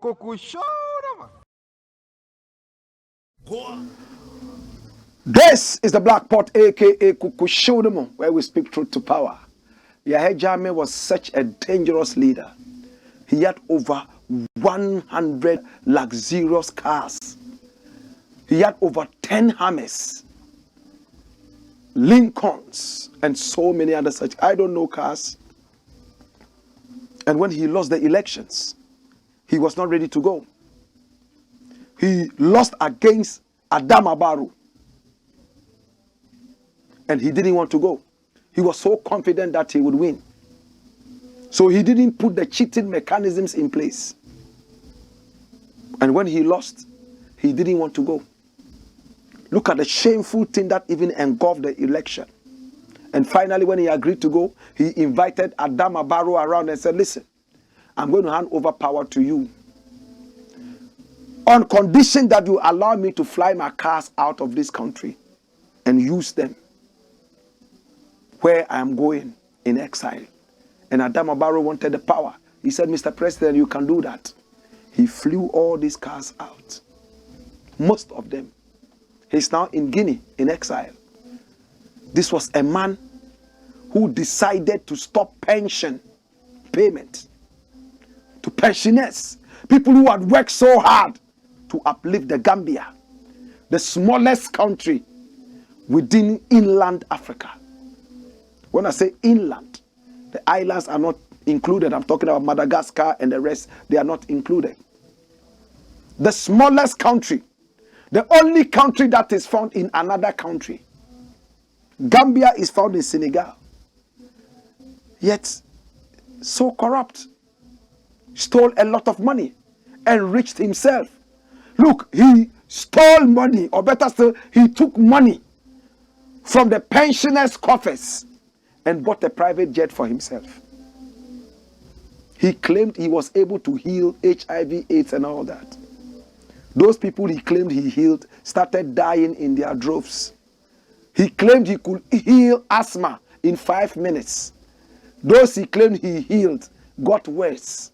Coco show man. Go on. This is the Black Pot, aka Kukushodemo, where we speak truth to power. Yahya Jammeh was such a dangerous leader. He had over 100 luxurious cars. He had over 10 Hammers, Lincolns, and so many other such. I don't know cars. And when he lost the elections, he was not ready to go. He lost against Adama Barrow. And he didn't want to go. He was so confident that he would win. So he didn't put the cheating mechanisms in place. And when he lost, he didn't want to go. Look at the shameful thing that even engulfed the election. And finally, when he agreed to go, he invited Adama Barrow around and said, listen, I'm going to hand over power to you on condition that you allow me to fly my cars out of this country and use them where I am going in exile. And Adama Barrow wanted the power. He said, Mr. President, you can do that. He flew all these cars out. Most of them. He's now in Guinea in exile. This was a man who decided to stop pension payment to pensioners, people who had worked so hard to uplift the Gambia, the smallest country within inland Africa. When I say inland, the islands are not included. I'm talking about Madagascar and the rest. They are not included. The smallest country, the only country that is found in another country. Gambia is found in Senegal. Yet, so corrupt. Stole a lot of money. Enriched himself. Look, he stole money, or better still, he took money from the pensioners' coffers and bought a private jet for himself. He claimed he was able to heal HIV, AIDS, and all that. Those people he claimed he healed started dying in their droves. He claimed he could heal asthma in 5 minutes. Those he claimed he healed got worse.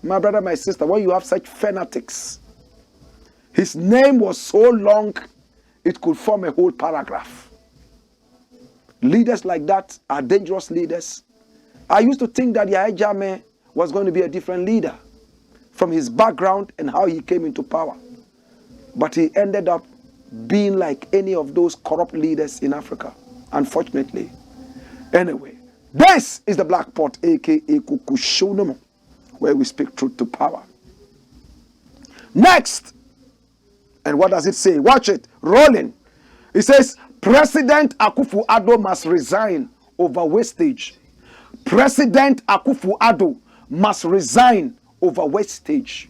My brother, my sister, when you have such fanatics, his name was so long, it could form a whole paragraph. Leaders like that are dangerous leaders. I used to think that Yahya Jammeh was going to be a different leader from his background and how he came into power. But he ended up being like any of those corrupt leaders in Africa, unfortunately. Anyway, this is the Black Pot, aka Kukushonomo, where we speak truth to power. Next, and what does it say? Watch it, rolling. It says, President AKUFO-ADDO must resign over wastage. President AKUFO-ADDO must resign over wastage.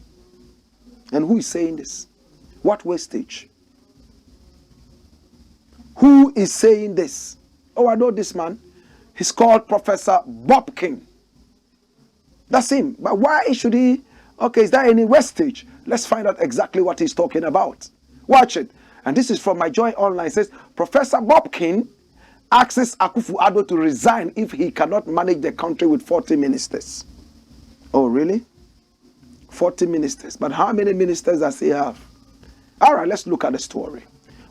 And who is saying this? What wastage? Who is saying this? Oh, I know this man. He's called Professor Blakk. That's him. But why should he? Okay, is there any wastage? Let's find out exactly what he's talking about. Watch it. And this is from my Joy Online. It says, Professor Blakk asks AKUFO-ADDO to resign if he cannot manage the country with 40 ministers. Oh, really? 40 ministers. But how many ministers does he have? All right, let's look at the story.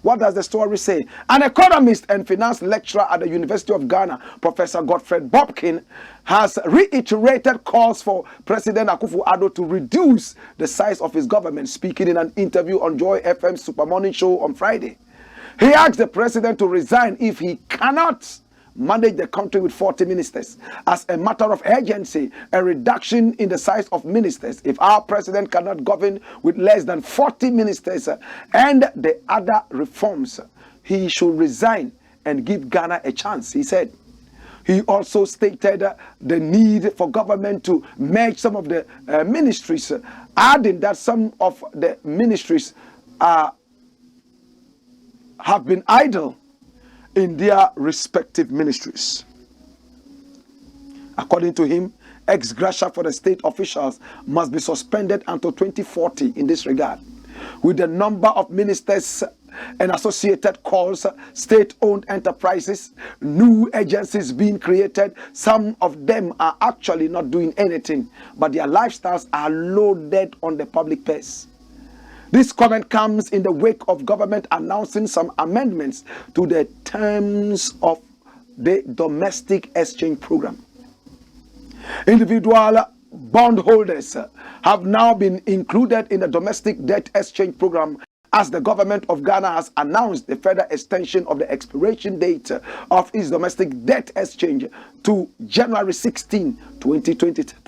What does the story say? An economist and finance lecturer at the University of Ghana, Professor Godfred Bobkin, has reiterated calls for President AKUFO-ADDO to reduce the size of his government, speaking in an interview on Joy FM's Super Morning Show on Friday. He asked the president to resign if he cannot manage the country with 40 ministers. As a matter of urgency, a reduction in the size of ministers, if our president cannot govern with less than 40 ministers and the other reforms, he should resign and give Ghana a chance, he said. He also stated the need for government to merge some of the ministries, adding that some of the ministries have been idle in their respective ministries. According to him, ex gratia for the state officials must be suspended until 2040 in this regard. With the number of ministers and associated calls, state-owned enterprises, new agencies being created, some of them are actually not doing anything, but their lifestyles are loaded on the public purse. This comment comes in the wake of government announcing some amendments to the terms of the domestic exchange program. Individual bondholders have now been included in the domestic debt exchange program, as the government of Ghana has announced the further extension of the expiration date of its domestic debt exchange to January 16, 2023.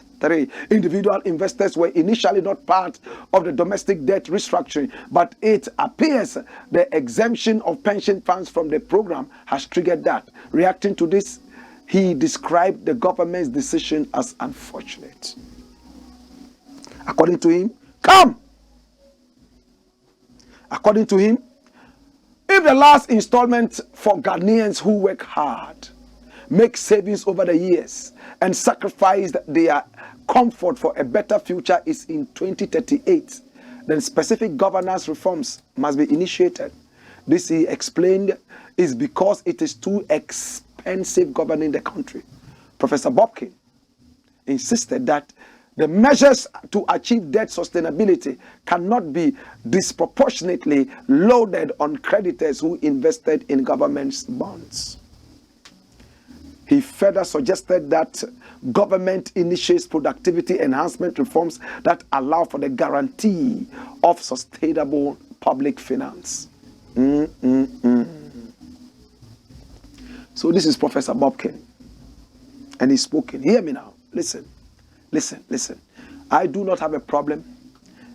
Individual investors were initially not part of the domestic debt restructuring, but it appears the exemption of pension funds from the program has triggered that. Reacting to this, he described the government's decision as unfortunate. According to him, according to him, if the last installment for Ghanaians who work hard, make savings over the years, and sacrifice their comfort for a better future is in 2038, then specific governance reforms must be initiated. This, he explained, is because it is too expensive governing the country. Professor Bobkin insisted that the measures to achieve debt sustainability cannot be disproportionately loaded on creditors who invested in government's bonds. He further suggested that government initiates productivity enhancement reforms that allow for the guarantee of sustainable public finance. So this is Professor Bobkin, and he's spoken. Hear me now. Listen. I do not have a problem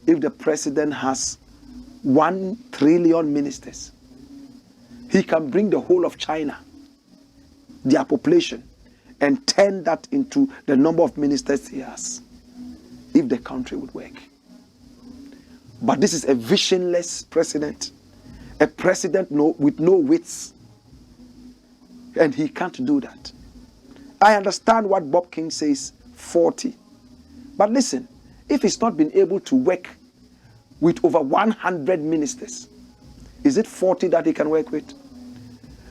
if the president has 1 trillion ministers. He can bring the whole of China, their population, and turn that into the number of ministers he has, if the country would work. But this is a visionless president, a president with no wits, and he can't do that. I understand what Bob King says, 40. But listen, if he's not been able to work with over 100 ministers, is it 40 that he can work with?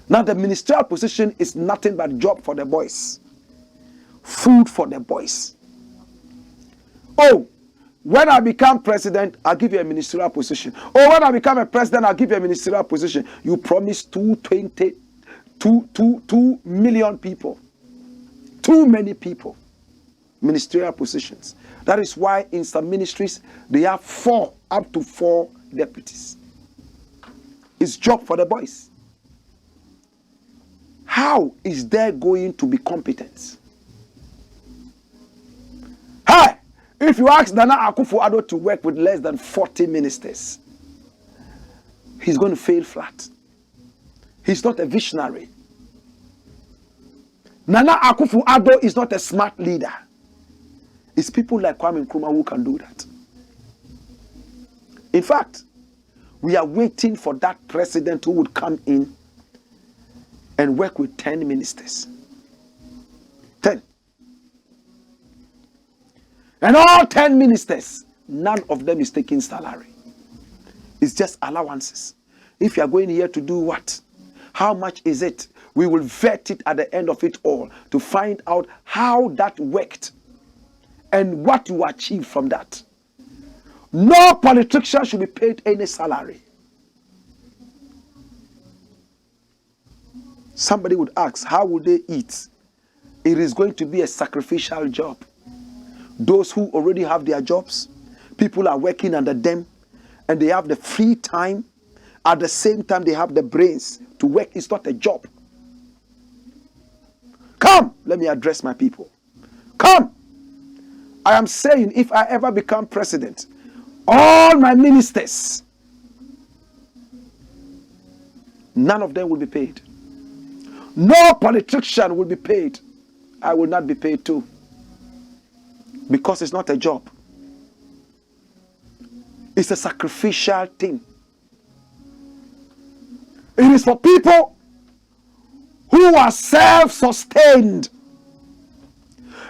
Now, the ministerial position is nothing but job for the boys. Food for the boys. Oh, when I become president, I'll give you a ministerial position. Oh, when I become a president, I'll give you a ministerial position. You promised 2 million people. Too many people. Ministerial positions. That is why in some ministries, they have up to 4 deputies. It's job for the boys. How is there going to be competence? Hey, if you ask Nana Akufo-Addo to work with less than 40 ministers, he's going to fail flat. He's not a visionary. Nana Akufo-Addo is not a smart leader. It's people like Kwame Nkrumah who can do that. In fact, we are waiting for that president who would come in and work with 10 ministers. 10. And all 10 ministers, none of them is taking salary. It's just allowances. If you are going here to do what? How much is it? We will vet it at the end of it all to find out how that worked and what you achieve from that. No politician should be paid any salary. Somebody would ask, how will they eat? It is going to be a sacrificial job. Those who already have their jobs, people are working under them, and they have the free time. At the same time, they have the brains to work. It's not a job. Come, let me address my people. Come. I am saying, if I ever become president, all my ministers, none of them will be paid. No politician will be paid. I will not be paid too. Because it's not a job. It's a sacrificial thing. It is for people who are self-sustained.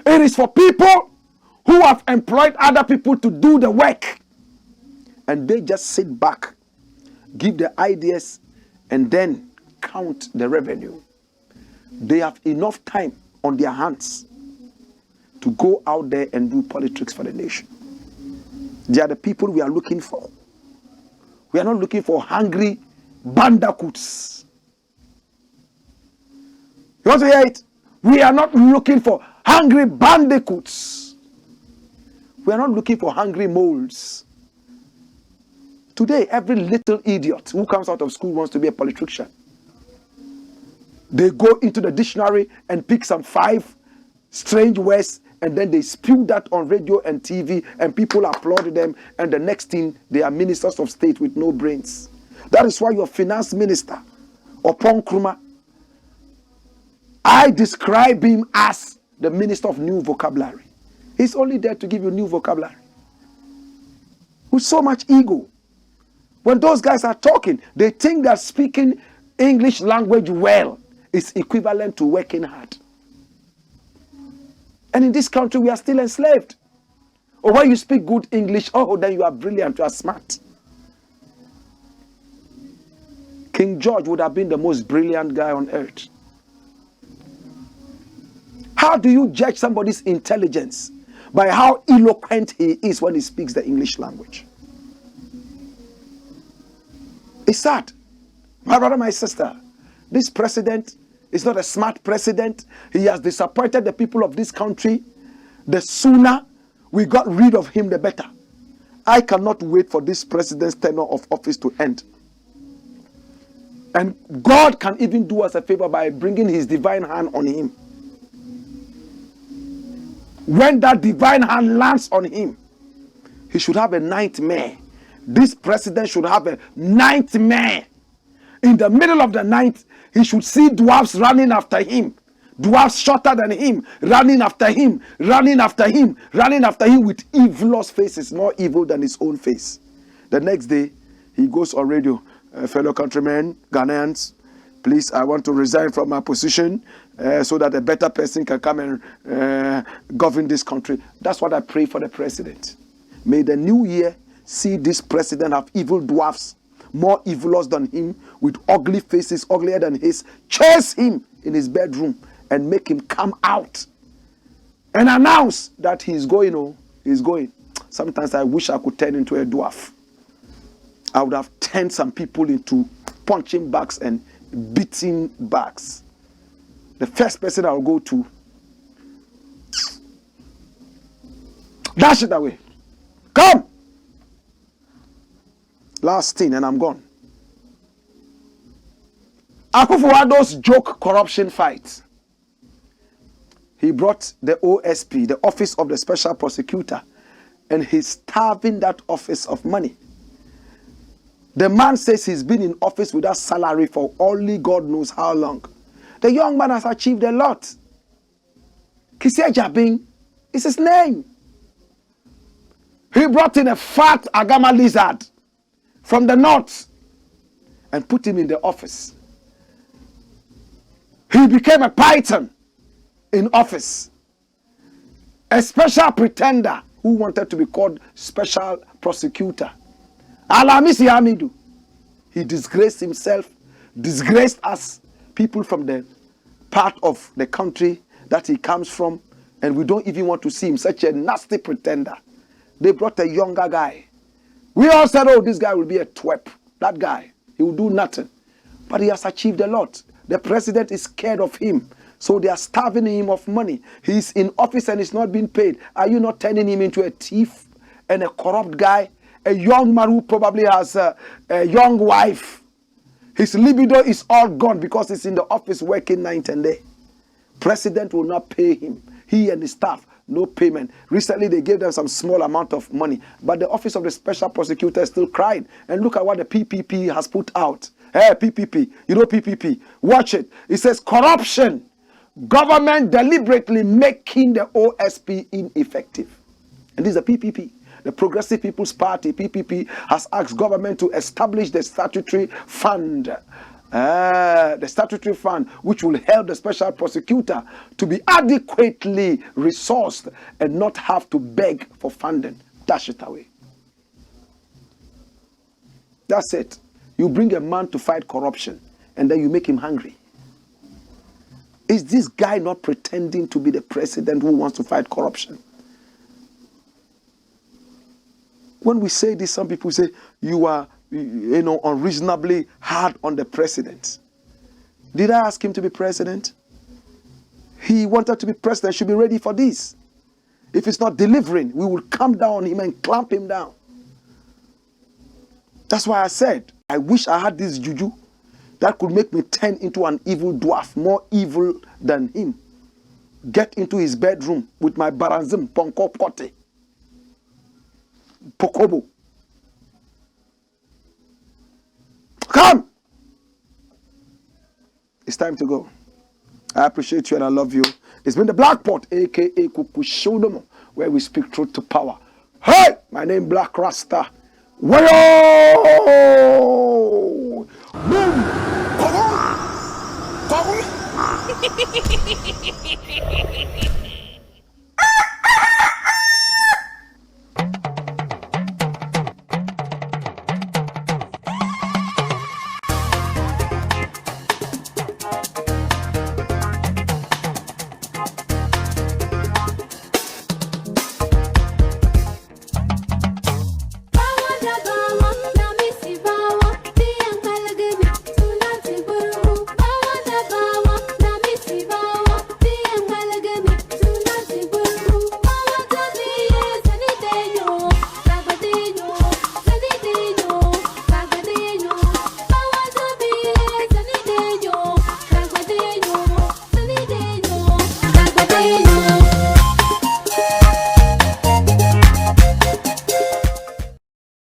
It is for people who have employed other people to do the work. And they just sit back, give the ideas, and then count the revenue. They have enough time on their hands to go out there and do politics for the nation. They are the people we are looking for. We are not looking for hungry bandicoots. You want to hear it? We are not looking for hungry bandicoots. We are not looking for hungry moles. Today, every little idiot who comes out of school wants to be a politician. They go into the dictionary and pick some 5 strange words, and then they spew that on radio and TV, and people applaud them, and the next thing, they are ministers of state with no brains. That is why your finance minister, Opon Kruma, I describe him as the minister of new vocabulary. He's only there to give you new vocabulary. With so much ego. When those guys are talking, they think that speaking English language well is equivalent to working hard. And in this country, we are still enslaved. Or when you speak good English, oh, then you are brilliant, you are smart. King George would have been the most brilliant guy on earth. How do you judge somebody's intelligence? By how eloquent he is when he speaks the English language. It's sad. My brother, my sister, this president is not a smart president. He has disappointed the people of this country. The sooner we got rid of him, the better. I cannot wait for this president's tenure of office to end. And God can even do us a favor by bringing his divine hand on him. When that divine hand lands on him, he should have a nightmare. This president should have a nightmare. In the middle of the night, he should see dwarfs running after him. Dwarfs shorter than him, running after him, running after him, running after him with evilous faces, more evil than his own face. The next day, he goes on radio. Fellow countrymen, Ghanaians, please, I want to resign from my position so that a better person can come and govern this country. That's what I pray for the president. May the new year see this president have evil dwarfs, more evilous than him, with ugly faces, uglier than his, chase him in his bedroom and make him come out and announce that he's going. Oh, he's going. Sometimes I wish I could turn into a dwarf. I would have turned some people into punching bags and beating bags. The first person I will go to, dash it away. Come! Last thing, and I'm gone. AKUFO-ADDO'S joke corruption fight. He brought the OSP, the Office of the Special Prosecutor, and he's starving that office of money. The man says he's been in office without salary for only God knows how long. The young man has achieved a lot. Kisia Jabin is his name. He brought in a fat Agama lizard from the north and put him in the office. He became a python in office. A special pretender who wanted to be called special prosecutor. Alamisi Hamidu. He disgraced himself, disgraced us, people from the part of the country that he comes from, and we don't even want to see him, such a nasty pretender. They brought a younger guy. We all said, oh, this guy will be a twerp. That guy, he will do nothing. But he has achieved a lot. The president is scared of him. So they are starving him of money. He's in office and he's not being paid. Are you not turning him into a thief and a corrupt guy? A young man who probably has a young wife. His libido is all gone because he's in the office working night and day. President will not pay him. He and his staff, no payment. Recently, they gave them some small amount of money. But the Office of the Special Prosecutor is still crying. And look at what the PPP has put out. Hey, PPP. You know PPP. Watch it. It says corruption. Government deliberately making the OSP ineffective. And this is a PPP. The Progressive People's Party, PPP, has asked government to establish the statutory fund. The statutory fund which will help the special prosecutor to be adequately resourced and not have to beg for funding. Dash it away. That's it. You bring a man to fight corruption and then you make him hungry. Is this guy not pretending to be the president who wants to fight corruption? When we say this, some people say you are, unreasonably hard on the president. Did I ask him to be president? He wanted to be president, should be ready for this. If he's not delivering, we will come down on him and clamp him down. That's why I said, I wish I had this juju that could make me turn into an evil dwarf, more evil than him. Get into his bedroom with my baranzim, ponko pote, pokobo. Come! It's time to go. I appreciate you and I love you. It's been the Blakk Pot, aka Kukushodomo, where we speak truth to power. Hey! My name Blakk Rasta. Wayo! Boom! Cover!